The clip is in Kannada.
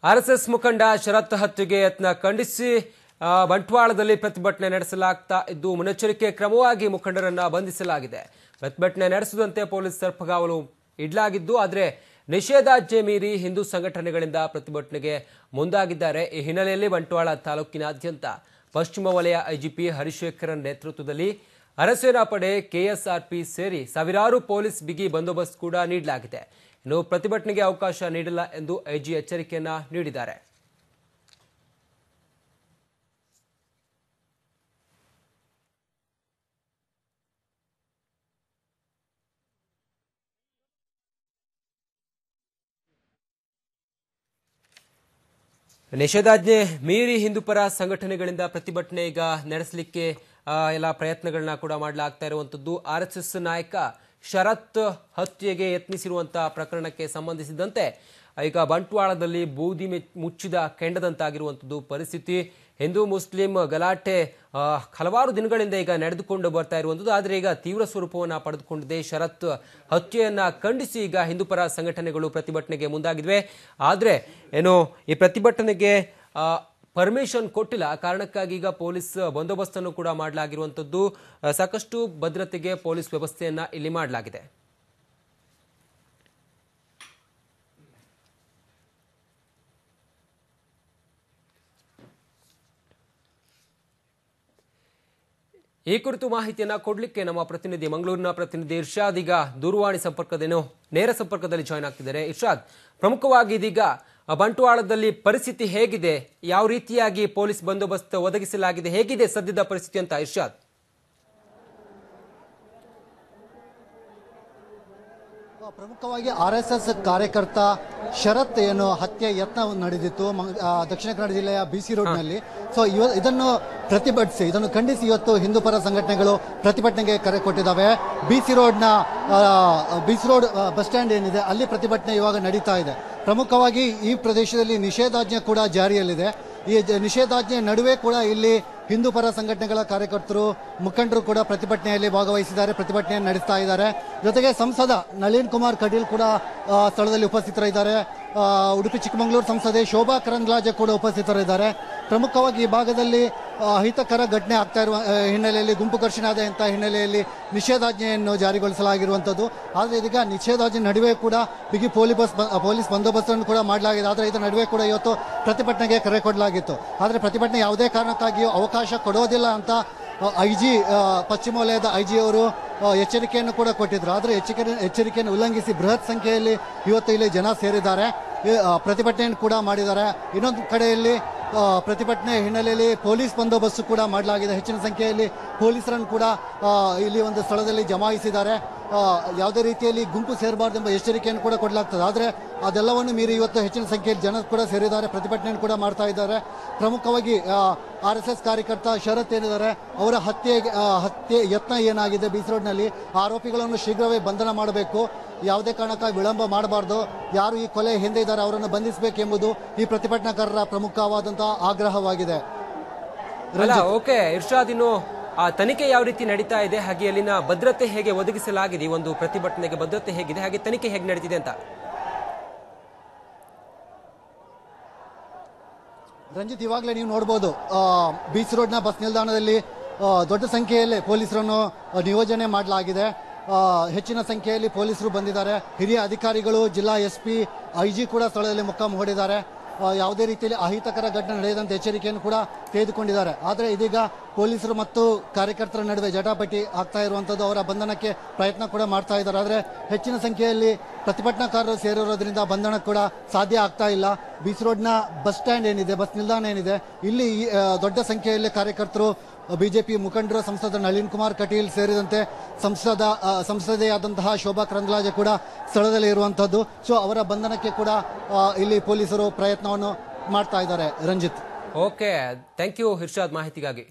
ಆರ್ಎಸ್ಎಸ್ ಮುಖಂಡ ಶರತ್ ಹತ್ಯೆಗೆ ಯತ್ನ ಖಂಡಿಸಿ ಬಂಟ್ವಾಳದಲ್ಲಿ ಪ್ರತಿಭಟನೆ ನಡೆಸಲಾಗ್ತಾ ಇದ್ದು ಮುನ್ನೆಚ್ಚರಿಕೆ ಕ್ರಮವಾಗಿ ಮುಖಂಡರನ್ನ ಬಂಧಿಸಲಾಗಿದೆ. ಪ್ರತಿಭಟನೆ ನಡೆಸದಂತೆ ಪೊಲೀಸ್ ಸರ್ಪಗಾವಲು ಇಡಲಾಗಿದ್ದು ಆದರೆ ನಿಷೇಧಾಜ್ಞೆ ಮೀರಿ ಹಿಂದೂ ಸಂಘಟನೆಗಳಿಂದ ಪ್ರತಿಭಟನೆಗೆ ಮುಂದಾಗಿದ್ದಾರೆ. ಈ ಹಿನ್ನೆಲೆಯಲ್ಲಿ ಬಂಟ್ವಾಳ ತಾಲೂಕಿನಾದ್ಯಂತ ಪಶ್ಚಿಮ ವಲಯ ಐಜಿಪಿ ಹರಿಶೇಖರನ್ ನೇತೃತ್ವದಲ್ಲಿ ಅರೆಸೇನಾ ಪಡೆ, ಕೆಎಸ್ಆರ್ಪಿ ಸೇರಿ ಸಾವಿರಾರು ಪೊಲೀಸ್ ಬಿಗಿ ಬಂದೋಬಸ್ತ್ ಕೂಡ ನೀಡಲಾಗಿದೆ. ಇನ್ನು ಪ್ರತಿಭಟನೆಗೆ ಅವಕಾಶ ನೀಡಿಲ್ಲ ಎಂದು ಐಜಿ ಎಚ್ಚರಿಕೆಯನ್ನ ನೀಡಿದ್ದಾರೆ. ನಿಷೇಧಾಜ್ಞೆ ಮೀರಿ ಹಿಂದೂಪರ ಸಂಘಟನೆಗಳಿಂದ ಪ್ರತಿಭಟನೆ ಈಗ ನಡೆಸಲಿಕ್ಕೆ ಎಲ್ಲ ಪ್ರಯತ್ನಗಳನ್ನ ಕೂಡ ಮಾಡಲಾಗ್ತಾ ಇರುವಂತದ್ದು. ಆರ್ಎಸ್ಎಸ್ ನಾಯಕ ಶರತ್ ಹತ್ಯೆಗೆ ಯತ್ನಿಸಿರುವಂತಹ ಪ್ರಕರಣಕ್ಕೆ ಸಂಬಂಧಿಸಿದಂತೆ ಈಗ ಬಂಟ್ವಾಳದಲ್ಲಿ ಬೂದಿ ಮುಚ್ಚಿದ ಕೆಂಡದಂತಾಗಿರುವಂತದ್ದು ಪರಿಸ್ಥಿತಿ. ಹಿಂದೂ ಮುಸ್ಲಿಂ ಗಲಾಟೆ ಹಲವಾರು ದಿನಗಳಿಂದ ಈಗ ನಡೆದುಕೊಂಡು ಬರ್ತಾ ಇರುವಂತದ್ದು. ಆದರೆ ಈಗ ತೀವ್ರ ಸ್ವರೂಪವನ್ನು ಪಡೆದುಕೊಂಡಿದೆ. ಶರತ್ ಹತ್ಯೆಯನ್ನ ಖಂಡಿಸಿ ಈಗ ಹಿಂದೂಪರ ಸಂಘಟನೆಗಳು ಪ್ರತಿಭಟನೆಗೆ ಮುಂದಾಗಿದ್ವೆ. ಆದರೆ ಏನು ಈ ಪ್ರತಿಭಟನೆಗೆ ಪರ್ಮಿಷನ್ ಕೊಟ್ಟಿಲ್ಲ ಕಾರಣಕ್ಕಾಗಿ ಈಗ ಪೊಲೀಸ್ ಬಂದೋಬಸ್ತನ್ನು ಕೂಡ ಮಾಡಲಾಗಿರುವಂತದ್ದು. ಸಾಕಷ್ಟು ಭದ್ರತೆಗೆ ಪೊಲೀಸ್ ವ್ಯವಸ್ಥೆಯನ್ನ ಇಲ್ಲಿ ಮಾಡಲಾಗಿದೆ. ಈ ಕುರಿತು ಮಾಹಿತಿಯನ್ನ ಕೊಡ್ಲಿಕ್ಕೆ ನಮ್ಮ ಪ್ರತಿನಿಧಿ ಮಂಗಳೂರಿನ ಪ್ರತಿನಿಧಿ ಇರ್ಷಾದ್ ಈಗ ದೂರವಾಣಿ ನೇರ ಸಂಪರ್ಕದಲ್ಲಿ ಜಾಯ್ನ್ ಆಗ್ತಿದ್ದಾರೆ. ಇರ್ಷಾದ್, ಪ್ರಮುಖವಾಗಿ ಇದೀಗ ಬಂಟ್ವಾಳದಲ್ಲಿ ಪರಿಸ್ಥಿತಿ ಹೇಗಿದೆ, ಯಾವ ರೀತಿಯಾಗಿ ಪೊಲೀಸ್ ಬಂದೋಬಸ್ತ್ ಒದಗಿಸಲಾಗಿದೆ, ಹೇಗಿದೆ ಸದ್ಯದ ಪರಿಸ್ಥಿತಿ ಅಂತ ಇರ್ಷಾದ್? ಪ್ರಮುಖವಾಗಿ ಆರ್ಎಸ್ಎಸ್ ಕಾರ್ಯಕರ್ತ ಶರತ್ ಏನು ಹತ್ಯೆ ಯತ್ನ ನಡೆದಿತ್ತು ದಕ್ಷಿಣ ಕನ್ನಡ ಜಿಲ್ಲೆಯ ಬಿಸಿ ರೋಡ್ನಲ್ಲಿ. ಸೊ ಇದನ್ನು ಪ್ರತಿಭಟಿಸಿ, ಇದನ್ನು ಖಂಡಿಸಿ ಇವತ್ತು ಹಿಂದೂಪರ ಸಂಘಟನೆಗಳು ಪ್ರತಿಭಟನೆಗೆ ಕರೆ ಕೊಟ್ಟಿದ್ದಾವೆ. ಬಿಸಿ ರೋಡ್ ಬಸ್ ಸ್ಟ್ಯಾಂಡ್ ಏನಿದೆ ಅಲ್ಲಿ ಪ್ರತಿಭಟನೆ ಇವಾಗ ನಡೀತಾ ಇದೆ. ಪ್ರಮುಖವಾಗಿ ಈ ಪ್ರದೇಶದಲ್ಲಿ ನಿಷೇಧಾಜ್ಞೆ ಕೂಡ ಜಾರಿಯಲ್ಲಿದೆ. ಈ ನಿಷೇಧಾಜ್ಞೆ ನಡುವೆ ಕೂಡ ಇಲ್ಲಿ ಹಿಂದೂಪರ ಸಂಘಟನೆಗಳ ಕಾರ್ಯಕರ್ತರು, ಮುಖಂಡರು ಕೂಡ ಪ್ರತಿಭಟನೆಯಲ್ಲಿ ಭಾಗವಹಿಸಿದ್ದಾರೆ, ಪ್ರತಿಭಟನೆಯನ್ನು ನಡೆಸ್ತಾ ಇದ್ದಾರೆ. ಜೊತೆಗೆ ಸಂಸದ ನಳಿನ್ ಕುಮಾರ್ ಕಟೀಲ್ ಕೂಡ ಸ್ಥಳದಲ್ಲಿ ಉಪಸ್ಥಿತರಿದ್ದಾರೆ. ಉಡುಪಿ ಚಿಕ್ಕಮಗಳೂರು ಸಂಸದೆ ಶೋಭಾ ಕರಂದ್ಲಾಜೆ ಕೂಡ ಉಪಸ್ಥಿತರಿದ್ದಾರೆ. ಪ್ರಮುಖವಾಗಿ ಈ ಭಾಗದಲ್ಲಿ ಅಹಿತಕರ ಘಟನೆ ಆಗ್ತಾ ಇರುವ ಹಿನ್ನೆಲೆಯಲ್ಲಿ, ಗುಂಪು ಘರ್ಷಣೆ ಆದ ಹಿನ್ನೆಲೆಯಲ್ಲಿ ನಿಷೇಧಾಜ್ಞೆಯನ್ನು ಜಾರಿಗೊಳಿಸಲಾಗಿರುವಂಥದ್ದು. ಆದರೆ ಇದೀಗ ನಿಷೇಧಾಜ್ಞೆ ನಡುವೆ ಕೂಡ ಬಿಗಿ ಪೊಲೀಸ್ ಬಂದೋಬಸ್ತನ್ನು ಕೂಡ ಮಾಡಲಾಗಿದೆ. ಆದರೆ ಇದರ ನಡುವೆ ಕೂಡ ಇವತ್ತು ಪ್ರತಿಭಟನೆಗೆ ಕರೆ ಕೊಡಲಾಗಿತ್ತು. ಆದರೆ ಪ್ರತಿಭಟನೆ ಯಾವುದೇ ಕಾರಣಕ್ಕಾಗಿಯೂ ಅವಕಾಶ ಕೊಡೋದಿಲ್ಲ ಅಂತ ಐಜಿ, ಪಶ್ಚಿಮ ವಲಯದ ಐಜಿ ಅವರು ಎಚ್ಚರಿಕೆಯನ್ನು ಕೂಡ ಕೊಟ್ಟಿದ್ರು. ಆದರೆ ಎಚ್ಚರಿಕೆಯನ್ನು ಉಲ್ಲಂಘಿಸಿ ಬೃಹತ್ ಸಂಖ್ಯೆಯಲ್ಲಿ ಇವತ್ತು ಇಲ್ಲಿ ಜನ ಸೇರಿದ್ದಾರೆ, ಪ್ರತಿಭಟನೆಯನ್ನು ಕೂಡ ಮಾಡಿದ್ದಾರೆ. ಇನ್ನೊಂದು ಕಡೆಯಲ್ಲಿ ಪ್ರತಿಭಟನೆ ಹಿನ್ನೆಲೆಯಲ್ಲಿ ಪೊಲೀಸ್ ಬಂದೋಬಸ್ತು ಕೂಡ ಮಾಡಲಾಗಿದೆ. ಹೆಚ್ಚಿನ ಸಂಖ್ಯೆಯಲ್ಲಿ ಪೊಲೀಸರನ್ನು ಕೂಡ ಇಲ್ಲಿ ಒಂದು ಸ್ಥಳದಲ್ಲಿ ಜಮಾಯಿಸಿದ್ದಾರೆ. ಯಾವುದೇ ರೀತಿಯಲ್ಲಿ ಗುಂಪು ಸೇರಬಾರ್ದು ಎಂಬ ಎಚ್ಚರಿಕೆಯನ್ನು ಕೂಡ ಕೊಡಲಾಗ್ತದೆ. ಆದರೆ ಅದೆಲ್ಲವನ್ನು ಮೀರಿ ಇವತ್ತು ಹೆಚ್ಚಿನ ಸಂಖ್ಯೆಯಲ್ಲಿ ಜನ ಕೂಡ ಸೇರಿದ್ದಾರೆ, ಪ್ರತಿಭಟನೆಯನ್ನು ಕೂಡ ಮಾಡ್ತಾ ಇದ್ದಾರೆ. ಪ್ರಮುಖವಾಗಿ ಆರ್ಎಸ್ಎಸ್ ಕಾರ್ಯಕರ್ತ ಶರತ್ ಏನಿದ್ದಾರೆ ಅವರ ಹತ್ಯೆ ಯತ್ನ ಏನಾಗಿದೆ ಬಿಸಿ ರೋಡ್ನಲ್ಲಿ, ಆರೋಪಿಗಳನ್ನು ಶೀಘ್ರವೇ ಬಂಧನ ಮಾಡಬೇಕು, ಯಾವುದೇ ಕಾರಣಕ್ಕಾಗಿ ವಿಳಂಬ ಮಾಡಬಾರ್ದು, ಯಾರು ಈ ಕೊಲೆ ಹಿಂದೆ ಇದ್ದಾರೆ ಅವರನ್ನು ಬಂಧಿಸಬೇಕೆಂಬುದು ಈ ಪ್ರತಿಭಟನಾಕಾರರ ಪ್ರಮುಖವಾದಂತಹ ಆಗ್ರಹವಾಗಿದೆ. ಓಕೆ ಇರ್ಷಾದ್, ಇನ್ನು ಆ ತನಿಖೆ ಯಾವ ರೀತಿ ನಡೀತಾ ಇದೆ, ಹಾಗೆ ಅಲ್ಲಿನ ಭದ್ರತೆ ಹೇಗೆ ಒದಗಿಸಲಾಗಿದೆ, ಈ ಒಂದು ಪ್ರತಿಭಟನೆಗೆ ಭದ್ರತೆ ಹೇಗಿದೆ, ಹಾಗೆ ತನಿಖೆ ಹೇಗೆ ನಡೀತಿದೆ ಅಂತ? ರಂಜಿತ್, ಇವಾಗಲೇ ನೀವು ನೋಡಬಹುದು ಬೀಚ್ ರೋಡ್ನ ಬಸ್ ನಿಲ್ದಾಣದಲ್ಲಿ ದೊಡ್ಡ ಸಂಖ್ಯೆಯಲ್ಲಿ ಪೊಲೀಸರನ್ನು ನಿಯೋಜನೆ ಮಾಡಲಾಗಿದೆ. ಹೆಚ್ಚಿನ ಸಂಖ್ಯೆಯಲ್ಲಿ ಪೊಲೀಸರು ಬಂದಿದ್ದಾರೆ. ಹಿರಿಯ ಅಧಿಕಾರಿಗಳು, ಜಿಲ್ಲಾ ಎಸ್ಪಿ, ಐಜಿ ಕೂಡ ಸ್ಥಳದಲ್ಲಿ ಮೊಕ್ಕಾಂ ಹೂಡಿದ್ದಾರೆ. ಯಾವುದೇ ರೀತಿಯಲ್ಲಿ ಅಹಿತಕರ ಘಟನೆ ನಡೆಯದಂತೆ ಎಚ್ಚರಿಕೆಯನ್ನು ಕೂಡ ತೆಗೆದುಕೊಂಡಿದ್ದಾರೆ. ಆದರೆ ಇದೀಗ ಪೊಲೀಸರು ಮತ್ತು ಕಾರ್ಯಕರ್ತರ ನಡುವೆ ಜಟಾಪಟಿ ಆಗ್ತಾ ಇರುವಂಥದ್ದು, ಅವರ ಬಂಧನಕ್ಕೆ ಪ್ರಯತ್ನ ಕೂಡ ಮಾಡ್ತಾ ಇದ್ದಾರೆ. ಆದರೆ ಹೆಚ್ಚಿನ ಸಂಖ್ಯೆಯಲ್ಲಿ ಪ್ರತಿಭಟನಾಕಾರರು ಸೇರಿರೋದ್ರಿಂದ ಬಂಧನ ಕೂಡ ಸಾಧ್ಯ ಆಗ್ತಾ ಇಲ್ಲ. ಬೀಚ್ ರೋಡ್ನ ಬಸ್ ಸ್ಟ್ಯಾಂಡ್ ಏನಿದೆ, ಬಸ್ ನಿಲ್ದಾಣ ಏನಿದೆ, ಇಲ್ಲಿ ದೊಡ್ಡ ಸಂಖ್ಯೆಯಲ್ಲಿ ಕಾರ್ಯಕರ್ತರು, ಬಿಜೆಪಿ ಮುಖಂಡರು, ಸಂಸದ ನಳಿನ್ ಕುಮಾರ್ ಕಟೀಲ್ ಸೇರಿದಂತೆ ಸಂಸದೆಯಾದಂತಹ ಶೋಭಾ ಕರಂದ್ಲಾಜೆ ಕೂಡ ಸ್ಥಳದಲ್ಲಿ ಇರುವಂತದ್ದು. ಸೊ ಅವರ ಬಂಧನಕ್ಕೆ ಕೂಡ ಇಲ್ಲಿ ಪೊಲೀಸರು ಪ್ರಯತ್ನವನ್ನು ಮಾಡ್ತಾ ಇದ್ದಾರೆ. Ranjit, okay, thank you Irshad ಮಾಹಿತಿಗಾಗಿ.